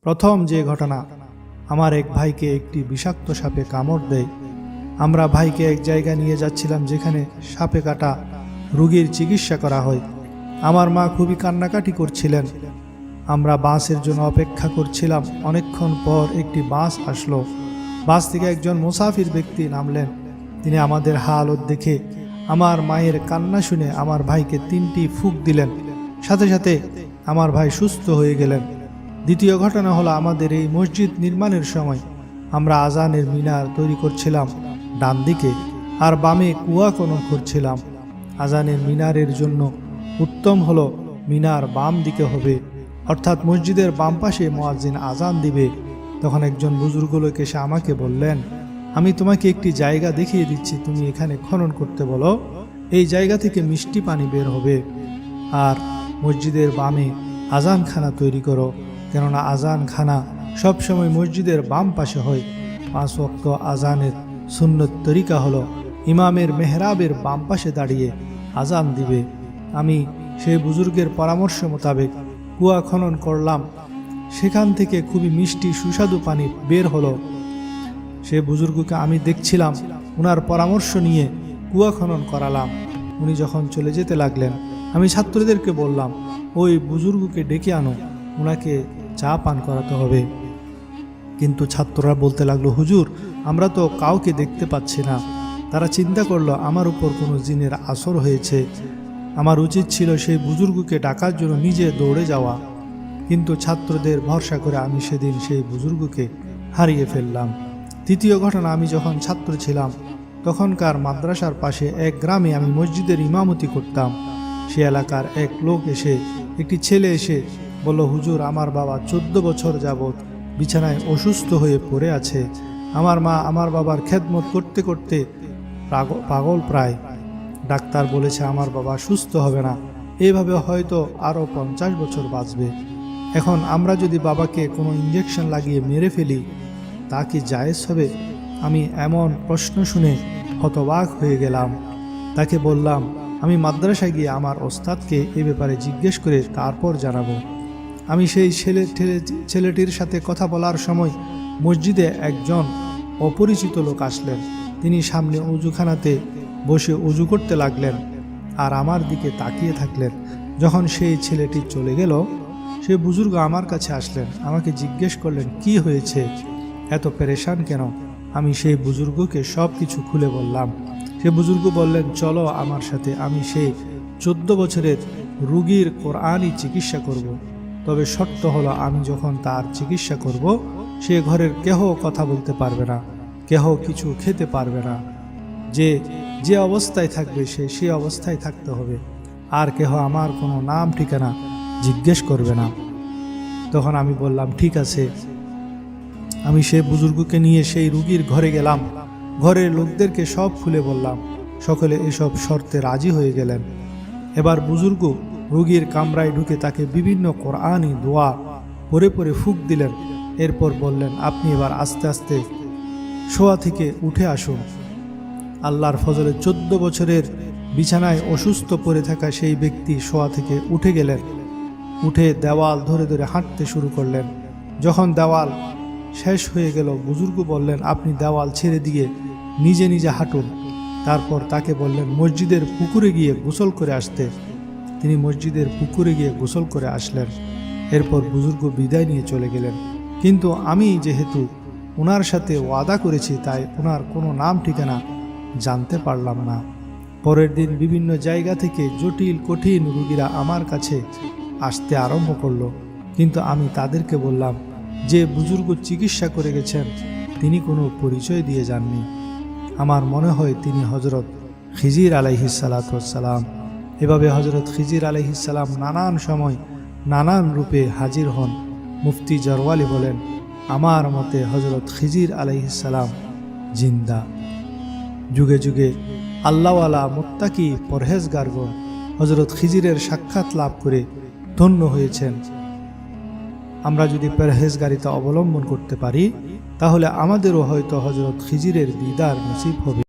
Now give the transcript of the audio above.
প্রথম যে ঘটনা, আমার এক ভাইকে একটি বিষাক্ত সাপে কামড় দেয়। আমরা ভাইকে এক জায়গায় নিয়ে যাচ্ছিলাম যেখানে সাপে কাটা রোগীর চিকিৎসা করা হয়। আমার মা খুবই কান্নাকাটি করছিলেন। আমরা বাসের জন্য অপেক্ষা করছিলাম। অনেকক্ষণ পর একটি বাস আসলো। বাস থেকে একজন মুসাফির ব্যক্তি নামলেন। তিনি আমাদের হালত দেখে আমার মায়ের কান্না শুনে আমার ভাইকে 3টি ফুঁক দিলেন। সাথে সাথে আমার ভাই সুস্থ হয়ে গেলেন। দ্বিতীয় ঘটনা হলো, আমাদের এই মসজিদ নির্মাণের সময় আমরা আজানের মিনার তৈরি করছিলাম ডান দিকে, আর বামে কুয়া খনন করছিলাম। আজানের মিনারের জন্য উত্তম হলো মিনার বাম দিকে হবে, অর্থাৎ মসজিদের বাম পাশে মুয়াজ্জিন আজান দিবে। তখন একজন বুজুর্গ লোক এসে আমাকে বললেন, আমি তোমাকে একটি জায়গা দেখিয়ে দিচ্ছি, তুমি এখানে খনন করতে বলো। এই জায়গা থেকে মিষ্টি পানি বের হবে। আর মসজিদের বামে আজানখানা তৈরি করো, কেননা আজানখানা সবসময় মসজিদের বাম পাশে হয়। 5 ওয়াক্ত আজানের সুন্নত তরিকা হলো ইমামের মেহরাবের বাম পাশে দাঁড়িয়ে আজান দিবে। আমি সেই বুজুর্গের পরামর্শ মোতাবেক কুয়া খনন করলাম। সেখান থেকে খুবই মিষ্টি সুস্বাদু পানি বের হলো। সে বুজুর্গকে আমি দেখছিলাম, ওনার পরামর্শ নিয়ে কুয়া খনন করালাম। উনি যখন চলে যেতে লাগলেন, আমি ছাত্রদেরকে বললাম, ওই বুজুর্গকে ডেকে আনো, ওনাকে চা পান করাতে হবে। কিন্তু ছাত্ররা বলতে লাগলো, হুজুর আমরা তো কাউকে দেখতে পাচ্ছি না। তারা চিন্তা করলো আমার উপর কোনো জিনের আসর হয়েছে। আমার উচিত ছিল সেই বুজুর্গকে ডাকার জন্য নিজে দৌড়ে যাওয়া, কিন্তু ছাত্রদের ভরসা করে আমি সেদিন সেই বুজুর্গকে হারিয়ে ফেললাম। তৃতীয় ঘটনা, আমি যখন ছাত্র ছিলাম তখনকার মাদ্রাসার পাশে এক গ্রামে আমি মসজিদের ইমামতি করতাম। সে এলাকার এক লোক এসে, একটি ছেলে এসে বলল, হুজুর আমার বাবা 14 বছর যাবৎ বিছানায় অসুস্থ হয়ে পড়ে আছে। আমার মা আমার বাবার খেদমত করতে করতে পাগল প্রায়। ডাক্তার বলেছে আমার বাবা সুস্থ হবে না, এইভাবে হয়তো আরও 50 বছর বাঁচবে। এখন আমরা যদি বাবাকে কোনো ইঞ্জেকশন লাগিয়ে মেরে ফেলি, তা কি জায়েজ হবে? আমি এমন প্রশ্ন শুনে হতবাক হয়ে গেলাম। তাকে বললাম, আমি মাদ্রাসায় গিয়ে আমার ওস্তাদকে এ ব্যাপারে জিজ্ঞেস করে তারপর জানাবো। আমি সেই ছেলেটির সাথে কথা বলার সময় মসজিদে একজন অপরিচিত লোক আসলেন। তিনি সামনে উজুখানাতে বসে উজু করতে লাগলেন আর আমার দিকে তাকিয়ে থাকলেন। যখন সেই ছেলেটি চলে গেল, সে বুজুর্গ আমার কাছে আসলেন, আমাকে জিজ্ঞেস করলেন, কি হয়েছে, এত পেরেশান কেন? আমি সেই বুজুর্গকে সব কিছু খুলে বললাম। সে বুজুর্গ বললেন, চলো আমার সাথে, আমি সেই 14 বছরের রোগীর কোরআনই চিকিৎসা করব। তবে শর্ত হলো, আমি যখন তার চিকিৎসা করব, সে ঘরের কেহ কথা বলতে পারবে না, কেহ কিছু খেতে পারবে না। যে অবস্থায় থাকবে সে অবস্থায় থাকতে হবে, আর কেহ আমার কোনো নাম ঠিকানা জিজ্ঞেস করবে না। তখন আমি বললাম, ঠিক আছে। আমি সেই বুজুর্গকে নিয়ে সেই রোগীর ঘরে গেলাম। ঘরের লোকদেরকে সব খুলে বললাম। সকলে এসব শর্তে রাজি হয়ে গেলেন। এবার বুজুর্গ রোগীর কামরায় ঢুকে তাকে বিভিন্ন কোরআনি দোয়া পরে পরে ফুঁক দিলেন। এরপর বললেন, আপনি এবার আস্তে আস্তে শোয়া থেকে উঠে আসুন। আল্লাহর ফজলে 14 বছরের বিছানায় অসুস্থ পড়ে থাকা সেই ব্যক্তি শোয়া থেকে উঠে গেলেন। উঠে দেওয়াল ধরে ধরে হাঁটতে শুরু করলেন। যখন দেওয়াল শেষ হয়ে গেল, বুজুর্গ বললেন, আপনি দেওয়াল ছেড়ে দিয়ে নিজে নিজে হাঁটুন। তারপর তাকে বললেন মসজিদের পুকুরে গিয়ে গোসল করে আসতে। তিনি মসজিদের পুকুরে গিয়ে গোসল করে আসলেন। এরপর বুজুর্গ বিদায় নিয়ে চলে গেলেন। কিন্তু আমি যেহেতু ওনার সাথে ওয়াদা করেছি, তাই ওনার কোনো নাম ঠিকানা জানতে পারলাম না। পরের দিন বিভিন্ন জায়গা থেকে জটিল কঠিন রোগীরা আমার কাছে আসতে আরম্ভ করলো। কিন্তু আমি তাদেরকে বললাম, যে বুজুর্গ চিকিৎসা করে গেছেন তিনি কোনো পরিচয় দিয়ে যাননি। আমার মনে হয় তিনি হজরত খিজির আলাইহিসসালাম। এভাবে হজরত খিজির আলাইহিসসালাম নানান সময় নানান রূপে হাজির হন। মুফতি জরওয়ালি বলেন, আমার মতে হজরত খিজির আলাইহিসসালাম জিন্দা। যুগে যুগে আল্লাহওয়ালা মুত্তাকি পরহেজগারগণ হজরত খিজিরের সাক্ষাৎ লাভ করে ধন্য হয়েছেন। আমরা যদি পরহেজগারিতা অবলম্বন করতে পারি, তাহলে আমাদেরও হয়তো হজরত খিজিরের দিদার নসিব হবে।